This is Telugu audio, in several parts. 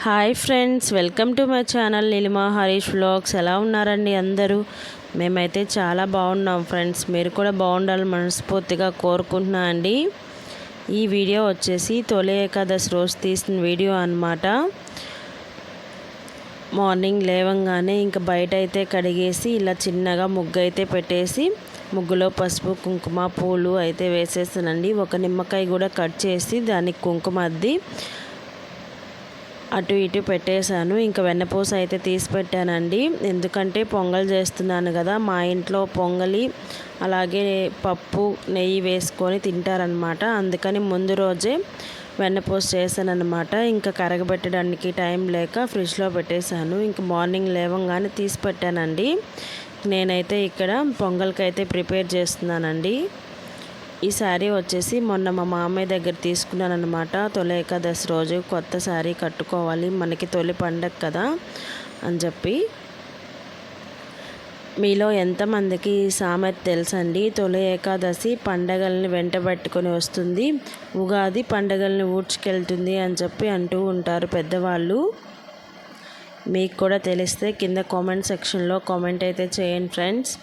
Hi friends, welcome to my channel Neelima Harish vlogs. ఎలా ఉన్నారండి అందరూ? మేమైతే చాలా బాగున్నాం ఫ్రెండ్స్. మీరు కూడా బాగుండాలని మనస్ఫూర్తిగా కోరుకుంటున్నా అండి. ఈ వీడియో వచ్చేసి తొలి ఏకాదశి రోజు తీసిన వీడియో అన్నమాట. మార్నింగ్ లేవంగానే ఇంకా బయట అయితే కడిగేసి ఇలా చిన్నగా ముగ్గు అయితే పెట్టేసి ముగ్గులో పసుపు కుంకుమ పూలు అయితే వేసేస్తానండి. ఒక నిమ్మకాయ కూడా కట్ చేసి దానికి కుంకుమ అద్ది అటు ఇటు పెట్టేశాను. ఇంకా వెన్నపూస అయితే తీసి పెట్టానండి. ఎందుకంటే పొంగల్ చేస్తున్నాను కదా, మా ఇంట్లో పొంగలి అలాగే పప్పు నెయ్యి వేసుకొని తింటారనమాట. అందుకని ముందు రోజే వెన్నపూస చేశానమాట. ఇంకా కరగబెట్టడానికి టైం లేక ఫ్రిడ్జ్లో పెట్టేశాను. ఇంకా మార్నింగ్ లేవంగానే తీసి పెట్టానండి. నేనైతే ఇక్కడ పొంగల్కి అయితే ప్రిపేర్ చేస్తున్నానండి. ఈ శారీ వచ్చేసి మొన్న మా మామయ్య దగ్గర తీసుకున్నాను అనమాట. తొలి ఏకాదశి రోజు కొత్త శారీ కట్టుకోవాలి, మనకి తొలి పండగ కదా అని చెప్పి. మీలో ఎంతమందికి సామెత తెలుసండి? తొలి ఏకాదశి పండగల్ని వెంటబెట్టుకొని వస్తుంది, ఉగాది పండగల్ని ఊడ్చుకెళ్తుంది అని చెప్పి అంటూ ఉంటారు పెద్దవాళ్ళు. మీకు కూడా తెలిస్తే కింద కామెంట్ సెక్షన్లో కామెంట్ అయితే చేయండి ఫ్రెండ్స్.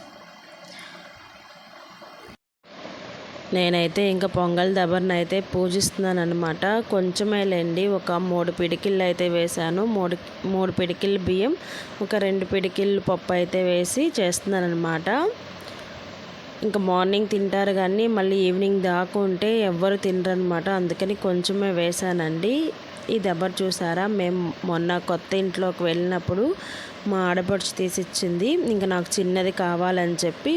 నేనైతే ఇంకా పొంగల్ దబర్ని అయితే పూజిస్తున్నాను అనమాట. కొంచెమే లేండి, ఒక 3 పిడికిళ్ళు అయితే వేసాను. మూడు పిడికిళ్ళు బియ్యం, ఒక 2 పిడికిళ్ళు పప్పు అయితే వేసి చేస్తున్నాను అనమాట. ఇంకా మార్నింగ్ తింటారు కానీ మళ్ళీ ఈవినింగ్ దాకా ఉంటే ఎవ్వరు తినరనమాట. అందుకని కొంచెమే వేసానండి. ఈ దెబ్బరు చూసారా, మేము మొన్న కొత్త ఇంట్లోకి వెళ్ళినప్పుడు మా ఆడపడుచు తీసిచ్చింది. ఇంకా నాకు చిన్నది కావాలని చెప్పి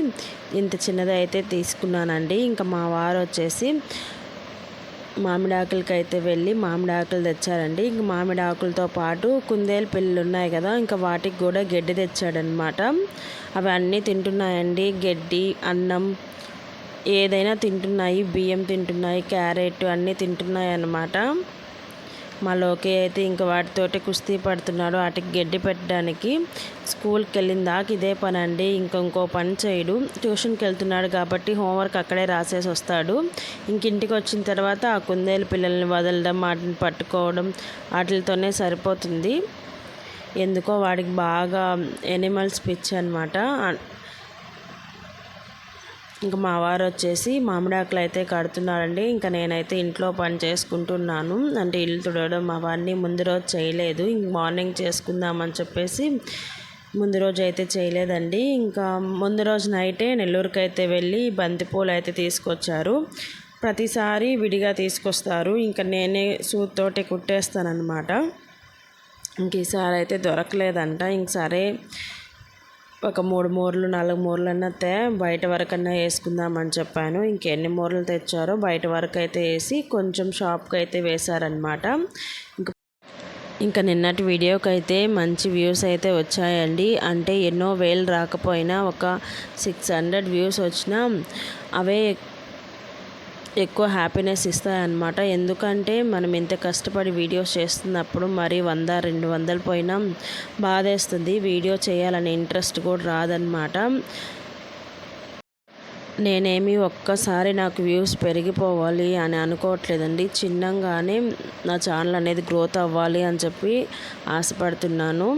ఇంత చిన్నది అయితే తీసుకున్నానండి. ఇంకా మా వారు వచ్చేసి మామిడి ఆకులకి అయితే వెళ్ళి మామిడి ఆకులు తెచ్చారండి. ఇంక మామిడి ఆకులతో పాటు కుందేలు పిల్లలు ఉన్నాయి కదా, ఇంకా వాటికి కూడా గడ్డి తెచ్చాడనమాట. అవి అన్నీ తింటున్నాయండి. గడ్డి, అన్నం ఏదైనా తింటున్నాయి, బియ్యం తింటున్నాయి, క్యారెట్ అన్నీ తింటున్నాయి అన్నమాట. మా లోకే అయితే ఇంకా వాటితోటి కుస్తీ పడుతున్నాడు. వాటికి గడ్డి పెట్టడానికి. స్కూల్కి వెళ్ళిన దాకా ఇదే పని అండి, ఇంకో పని చేయడు. ట్యూషన్కి వెళ్తున్నాడు కాబట్టి హోంవర్క్ అక్కడే రాసేసి వస్తాడు. ఇంటికి వచ్చిన తర్వాత ఆ కుందేలు పిల్లల్ని వదలడం, వాటిని పట్టుకోవడం వాటితోనే సరిపోతుంది. ఎందుకో వాడికి బాగా ఎనిమల్స్ పిచ్చి అనమాట. ఇంకా మా వారు వచ్చేసి మామిడాకులు అయితే కడుతున్నారండి. ఇంకా నేనైతే ఇంట్లో పని చేసుకుంటున్నాను. అంటే ఇల్లు తుడవడం అవన్నీ ముందు రోజు చేయలేదు. ఇంక మార్నింగ్ చేసుకుందామని చెప్పేసి ముందు రోజు అయితే చేయలేదండి. ఇంకా ముందు రోజు నైటే నెల్లూరుకి అయితే వెళ్ళి బంతిపూలు అయితే తీసుకొచ్చారు. ప్రతిసారి విడిగా తీసుకొస్తారు. ఇంకా నేనే సూత్తోటి కుట్టేస్తానన్నమాట. ఇంక ఈసారి అయితే దొరకలేదంట. ఇంక సరే ఒక 3 మూరలు 4 మూరలన్నా బయట వరకన్నా వేసుకుందామని చెప్పాను. ఇంకెన్ని మూరలు తెచ్చారో బయట వరకు అయితే వేసి కొంచెం షాప్కి అయితే వేశారనమాట. ఇంకా నిన్నటి వీడియోకి అయితే మంచి వ్యూస్ అయితే వచ్చాయండి. అంటే ఎన్నో వేలు రాకపోయినా ఒక 600 వ్యూస్ వచ్చినా అవే ఎక్కువ హ్యాపీనెస్ ఇస్తాయన్నమాట. ఎందుకంటే మనం ఇంత కష్టపడి వీడియోస్ చేస్తున్నప్పుడు మరి 100-200 పోయినా బాధేస్తుంది. వీడియో చేయాలనే ఇంట్రెస్ట్ కూడా రాదనమాట. నేనేమి ఒక్కసారి నాకు వ్యూస్ పెరిగిపోవాలి అని అనుకోవట్లేదండి. చిన్నగానే నా ఛానల్ అనేది గ్రోత్ అవ్వాలి అని చెప్పి ఆశపడుతున్నాను.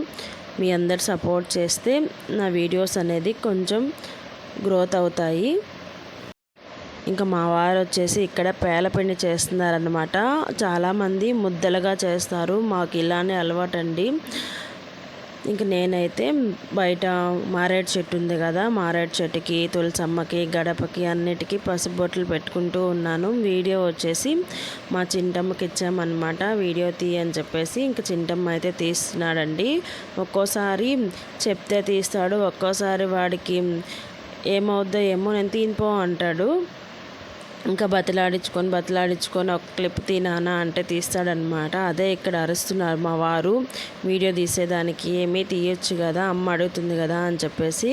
మీ అందరు సపోర్ట్ చేస్తే నా వీడియోస్ అనేది కొంచెం గ్రోత్ అవుతాయి. ఇంకా మా వారు వచ్చేసి ఇక్కడ పేలపిండి చేస్తున్నారనమాట. చాలామంది ముద్దలుగా చేస్తారు, మాకు ఇలానే అలవాటండి. ఇంక నేనైతే బయట మారేడు చెట్టు ఉంది కదా, మారేడు చెట్టుకి, తులసమ్మకి, గడపకి అన్నిటికీ పసుపు బొట్లు పెట్టుకుంటూ ఉన్నాను. వీడియో వచ్చేసి మా చింటమ్మకి ఇచ్చామన్నమాట. వీడియో తీయని చెప్పేసి ఇంక చింటమ్మ అయితే తీస్తున్నాడండి. ఒక్కోసారి చెప్తే తీస్తాడు, ఒక్కోసారి వాడికి ఏమవుద్దో ఏమో నేను తీనిపో అంటాడు. ఇంకా బతిలాడించుకొని ఒక క్లిప్ తీనానా అంటే తీస్తాడనమాట. అదే ఇక్కడ అరుస్తున్నారు మా వారు, వీడియో తీసేదానికి ఏమీ తీయొచ్చు కదా, అమ్మ అడుగుతుంది కదా అని చెప్పేసి.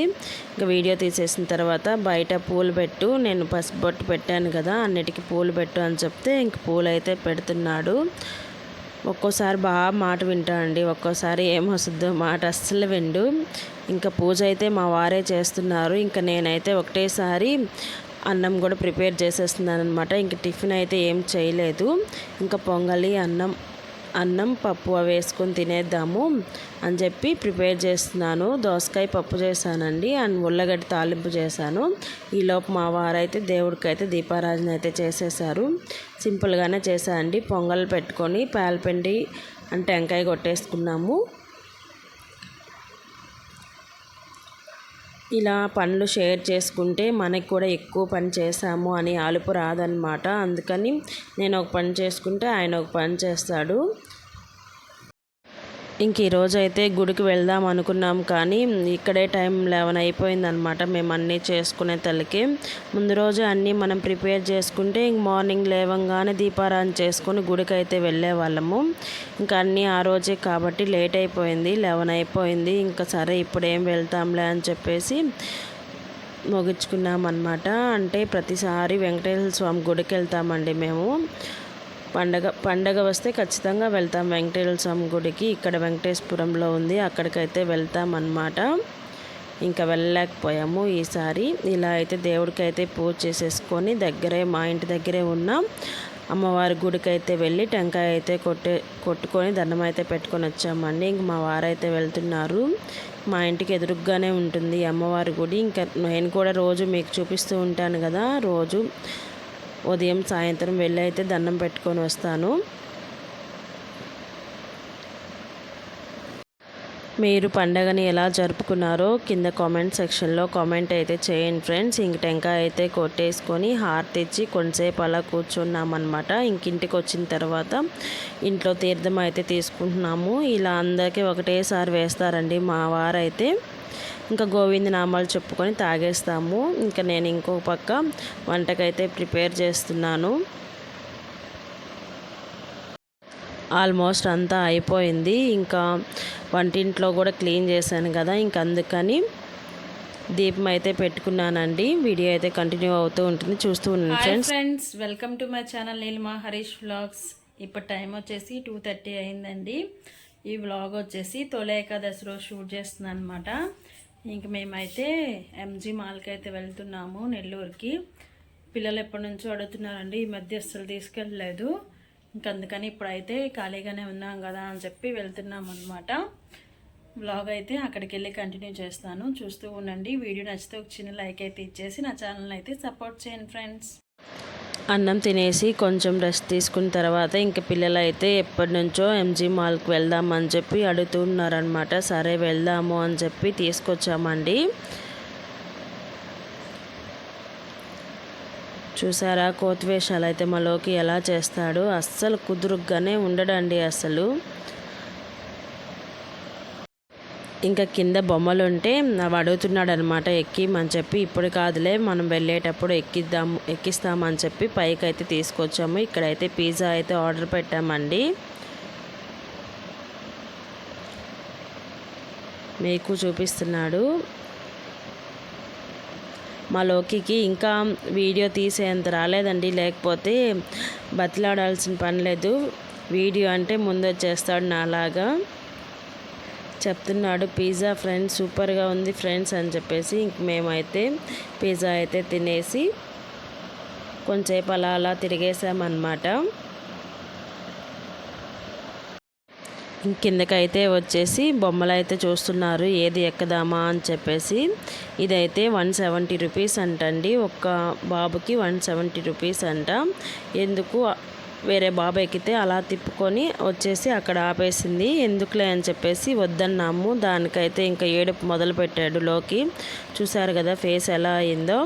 ఇంకా వీడియో తీసేసిన తర్వాత బయట పూలు పెట్టు, నేను పసుపు బొట్టు పెట్టాను కదా, అన్నిటికీ పూలు పెట్టు అని చెప్తే ఇంక పూలు అయితే పెడుతున్నాడు. ఒక్కోసారి బాగా మాట వింటాడండి, ఒక్కోసారి ఏమొస్తుందో మాట అస్సలు విండు. ఇంకా పూజ అయితే మా వారే చేస్తున్నారు. ఇంకా నేనైతే ఒకటేసారి అన్నం కూడా ప్రిపేర్ చేసేస్తున్నాను అనమాట. ఇంక టిఫిన్ అయితే ఏం చేయలేదు. ఇంకా పొంగలి, అన్నం అన్నం పప్పు అవి వేసుకొని తినేద్దాము అని చెప్పి ప్రిపేర్ చేస్తున్నాను. దోసకాయ పప్పు చేశానండి అండ్ ఉల్లగడ్డ తాలింపు చేశాను. ఈలోపు మా వారైతే దేవుడికి అయితే దీపారాధన అయితే చేసేసారు. సింపుల్గానే చేశానండి. పొంగల్ పెట్టుకొని పాలపిండి అంటే టెంకాయ కొట్టేసుకున్నాము. ఇలా పనులు షేర్ చేసుకుంటే మనకి కూడా ఎక్కువ పని చేసాము అని అలుపు రాదనమాట. అందుకని నేను ఒక పని చేసుకుంటే ఆయన ఒక పని చేస్తాడు. ఇంక ఈరోజు అయితే గుడికి వెళ్దాం అనుకున్నాం కానీ ఇక్కడే టైం 11 అయిపోయిందనమాట. మేము అన్నీ చేసుకునే తలకి ముందు రోజు అన్నీ మనం ప్రిపేర్ చేసుకుంటే ఇంక మార్నింగ్ లేవంగానే దీపారాధన చేసుకొని గుడికి అయితే వెళ్ళే వాళ్ళము. ఇంకా అన్నీ ఆ రోజే కాబట్టి లేట్ అయిపోయింది, 11 అయిపోయింది. ఇంకా సరే ఇప్పుడు ఏం వెళ్తాంలే అని చెప్పేసి ముగించుకున్నాం అనమాట. అంటే ప్రతిసారి వెంకటేశ్వర స్వామి గుడికి వెళ్తామండి మేము. పండగ వస్తే ఖచ్చితంగా వెళ్తాం వెంకటేశ్వర స్వామి గుడికి. ఇక్కడ వెంకటేశ్వరంలో ఉంది, అక్కడికైతే వెళ్తాం అన్నమాట. ఇంకా వెళ్ళలేకపోయాము ఈసారి. ఇలా అయితే దేవుడికి అయితే పూజ చేసేసుకొని దగ్గరే మా ఇంటి దగ్గరే ఉన్న అమ్మవారి గుడికి అయితే వెళ్ళి టెంకాయ అయితే కొట్టుకొని దండం అయితే పెట్టుకొని వచ్చామండి. ఇంక మా వారైతే వెళ్తున్నారు. మా ఇంటికి ఎదురుగ్గానే ఉంటుంది అమ్మవారి గుడి. ఇంకా నేను కూడా రోజు మీకు చూపిస్తూ ఉంటాను కదా, రోజు ఉదయం సాయంత్రం వెళ్ళి అయితే దండం పెట్టుకొని వస్తాను. మీరు పండగని ఎలా జరుపుకున్నారో కింద కామెంట్ సెక్షన్లో కామెంట్ అయితే చేయండి ఫ్రెండ్స్. ఇంక టెంకాయ అయితే కొట్టేసుకొని హారతి ఇచ్చి కొంతసేపు అలా కూర్చున్నామన్నమాట. ఇంటికి వచ్చిన తర్వాత ఇంట్లో తీర్థం అయితే తీసుకుంటున్నాము. ఇలా అందరికీ ఒకటేసారి వేస్తారండి మా వారైతే. ఇంకా గోవింద నామాలు చెప్పుకొని తాగేస్తాము. ఇంకా నేను ఇంకో పక్క వంటకైతే ప్రిపేర్ చేస్తున్నాను. ఆల్మోస్ట్ అంతా అయిపోయింది. ఇంకా వంటింట్లో కూడా క్లీన్ చేశాను కదా, ఇంకా అందుకని దీపం అయితే పెట్టుకున్నానండి. వీడియో అయితే కంటిన్యూ అవుతూ ఉంటుంది, చూస్తూ ఉండండి friends. Welcome to my channel Neelima Harish vlogs. ఇప్పుడు టైం వచ్చేసి 2:30 అయిందండి. ఈ వ్లాగ్ వచ్చేసి తొలి ఏకాదశి రోజు షూట్ చేస్తున్నాను అనమాట. ఇంక మేమైతే ఎంజీ మాల్కి అయితే వెళ్తున్నాము నెల్లూరుకి. పిల్లలు ఎప్పటి నుంచో అడుగుతున్నారండి, ఈ మధ్య అస్సలు తీసుకెళ్ళలేదు. ఇంక అందుకని ఇప్పుడైతే ఖాళీగానే ఉన్నాం కదా అని చెప్పి వెళ్తున్నాం అనమాట. వ్లాగ్ అయితే అక్కడికి వెళ్ళి కంటిన్యూ చేస్తాను, చూస్తూ ఉండండి. వీడియో నచ్చితే ఒక చిన్న లైక్ అయితే ఇచ్చేసి నా ఛానల్ అయితే సపోర్ట్ చేయండి ఫ్రెండ్స్. అన్నం తినేసి కొంచెం రెస్ట్ తీసుకున్న తర్వాత ఇంక పిల్లలు అయితే ఎప్పటి నుంచో ఎంజీ మాల్కి వెళ్దామని చెప్పి అడుగుతున్నారనమాట. సరే వెళ్దాము అని చెప్పి తీసుకొచ్చామండి. చూసారా కోతివేషాలు అయితే మాలోకి ఎలా చేస్తాడు, అస్సలు కుదురుగ్గానే ఉండడండి అసలు. ఇంకా కింద బొమ్మలు ఉంటే అవి అడుగుతున్నాడు అనమాట ఎక్కిమని చెప్పి. ఇప్పుడు కాదులే మనం వెళ్ళేటప్పుడు ఎక్కిస్తామని చెప్పి పైకి అయితే తీసుకొచ్చాము. ఇక్కడైతే పిజ్జా అయితే ఆర్డర్ పెట్టామండి. మీకు చూపిస్తున్నాడు. మా లోకికి ఇంకా వీడియో తీసేంత రాలేదండి, లేకపోతే బతిలాడాల్సిన పని లేదు. వీడియో అంటే ముందు వచ్చేస్తాడు నాలాగా. చెప్తున్నాడు పిజ్జా ఫ్రెండ్స్ సూపర్గా ఉంది ఫ్రెండ్స్ అని చెప్పేసి. ఇంక మేమైతే పిజ్జా అయితే తినేసి కొంచెంసేపు అలా తిరిగేసామన్నమాట. కిందకైతే వచ్చేసి బొమ్మలు అయితే చూస్తున్నారు ఏది ఎక్కదామా అని చెప్పేసి. ఇదైతే 170 రూపీస్ అంటండి, ఒక్క బాబుకి 170 రూపీస్ అంట. ఎందుకు వేరే బాబు ఎక్కితే అలా తిప్పుకొని వచ్చేసి అక్కడ ఆపేసింది. ఎందుకులే అని చెప్పేసి వద్దన్నాము. దానికైతే ఇంకా ఏడుపు మొదలు పెట్టాడు లోకి. చూసారు కదా ఫేస్ ఎలా అయిందో.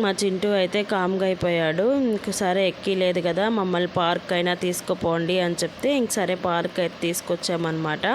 మా చింటూ అయితే కామ్గా అయిపోయాడు. ఇంక సరే ఎక్కిలేదు కదా, మమ్మల్ని పార్క్ అయినా తీసుకుపోండి అని చెప్తే ఇంక సరే పార్క్ అయితే తీసుకొచ్చామన్నమాట.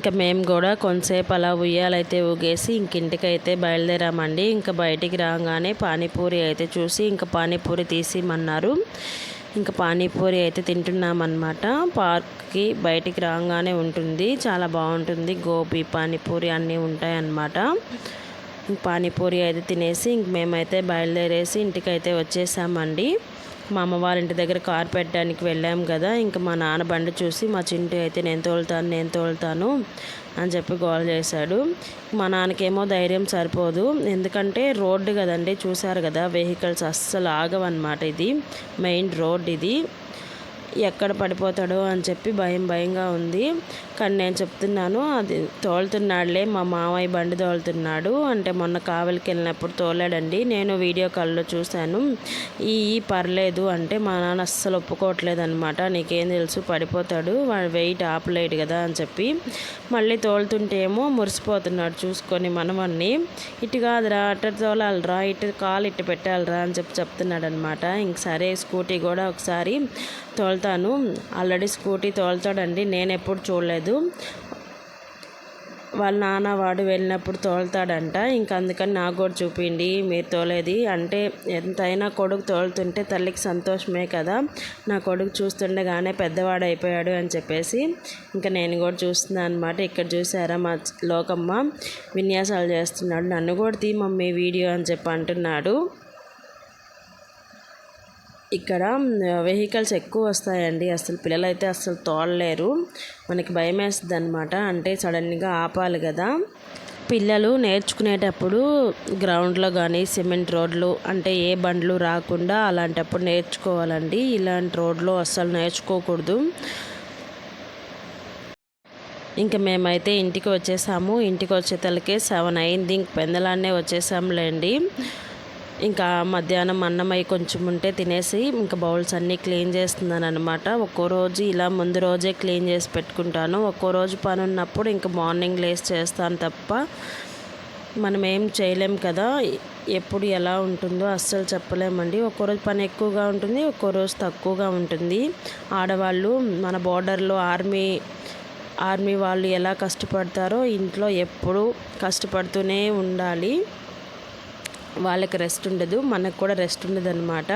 ఇంకా మేము కూడా కొంతసేపు అలా ఉయ్యాలైతే ఊగేసి ఇంటికైతే బయలుదేరామండి. ఇంకా బయటికి రాగానే పానీపూరి అయితే చూసి ఇంకా పానీపూరి తీసిమన్నారు. ఇంకా పానీపూరి అయితే తింటున్నామన్నమాట. పార్క్కి బయటికి రాగానే ఉంటుంది, చాలా బాగుంటుంది. గోబీ పానీపూరి అన్నీ ఉంటాయన్నమాట. పానీపూరి అయితే తినేసి ఇంక మేమైతే బయలుదేరేసి ఇంటికైతే వచ్చేసామండి. మా అమ్మ వాళ్ళ ఇంటి దగ్గర కార్ పెట్టడానికి వెళ్ళాం కదా, ఇంకా మా నాన్న బండి చూసి మా చింటూ అయితే నేను తోలుతాను అని చెప్పి గోల్ చేశాడు. మా నాన్నకేమో ధైర్యం సరిపోదు, ఎందుకంటే రోడ్డు కదండి, చూసారు కదా వెహికల్స్ అస్సలు ఆగవన్నమాట. ఇది మెయిన్ రోడ్, ఇది ఎక్కడ పడిపోతాడో అని చెప్పి భయంగా ఉంది. కానీ నేను చెప్తున్నాను, అది తోలుతున్నాడులే, మా మామయ్య బండి తోలుతున్నాడు అంటే మొన్న కావలికి వెళ్ళినప్పుడు తోలాడండి, నేను వీడియో కాల్లో చూశాను. ఈ పర్లేదు అంటే మా నాన్న అస్సలు ఒప్పుకోవట్లేదు అనమాట. నీకేం తెలుసు, పడిపోతాడు, వాడు వెయిట్ ఆపలేడు కదా అని చెప్పి. మళ్ళీ తోలుతుంటే ఏమో మురిసిపోతున్నాడు చూసుకొని మనవన్ని. ఇటు కాదురా, అటు తోలాలరా, ఇటు కాలు ఇటు పెట్టాలరా అని చెప్పి చెప్తున్నాడు అనమాట. ఇంక సరే స్కూటీ కూడా ఒకసారి తోలుతాను, ఆల్రెడీ స్కూటీ తోలుతాడండి, నేను ఎప్పుడు చూడలేదు. వాళ్ళ నాన్న వాడు వెళ్ళినప్పుడు తోలుతాడంట. ఇంక అందుకని నాకు కూడా చూపిండి మీరు తోలేది అంటే. ఎంతైనా కొడుకు తోలుతుంటే తల్లికి సంతోషమే కదా. నా కొడుకు చూస్తుండగానే పెద్దవాడు అయిపోయాడు అని చెప్పేసి ఇంకా నేను కూడా చూస్తున్నాను అనమాట. ఇక్కడ చూసారా మా లోకమ్మ విన్యాసాలు చేస్తున్నాడు, నన్ను కూడా తీ మమ్మీ వీడియో అని చెప్పి అంటున్నాడు. ఇక్కడ వెహికల్స్ ఎక్కువ వస్తాయండి, అసలు పిల్లలైతే అసలు తోలలేరు, మనకి భయం వేస్తుంది అనమాట. అంటే సడన్గా ఆపాలి కదా. పిల్లలు నేర్చుకునేటప్పుడు గ్రౌండ్లో కానీ సిమెంట్ రోడ్లు అంటే ఏ బండ్లు రాకుండా అలాంటప్పుడు నేర్చుకోవాలండి. ఇలాంటి రోడ్లో అస్సలు నేర్చుకోకూడదు. ఇంకా మేమైతే ఇంటికి వచ్చేసాము. ఇంటికి వచ్చేతలకే 7 అయింది. ఇంక పెందలాన్నే వచ్చేసాంలేండి. ఇంకా మధ్యాహ్నం అన్నం అయి కొంచెం ఉంటే తినేసి ఇంకా బౌల్స్ అన్నీ క్లీన్ చేస్తున్నాను అనమాట. ఒక్కో రోజు ఇలా ముందు రోజే క్లీన్ చేసి పెట్టుకుంటాను, ఒక్కో రోజు పని ఉన్నప్పుడు ఇంకా మార్నింగ్ లేసి చేస్తాను తప్ప మనం ఏం చేయలేం కదా. ఎప్పుడు ఎలా ఉంటుందో అస్సలు చెప్పలేమండి. ఒక్కో రోజు పని ఎక్కువగా ఉంటుంది, ఒక్కో రోజు తక్కువగా ఉంటుంది. ఆడవాళ్ళు మన బోర్డర్లో ఆర్మీ వాళ్ళు ఎలా కష్టపడతారో ఇంట్లో ఎప్పుడూ కష్టపడుతూనే ఉండాలి. వాళ్ళకి రెస్ట్ ఉండదు, మనకు కూడా రెస్ట్ ఉండదు అన్నమాట.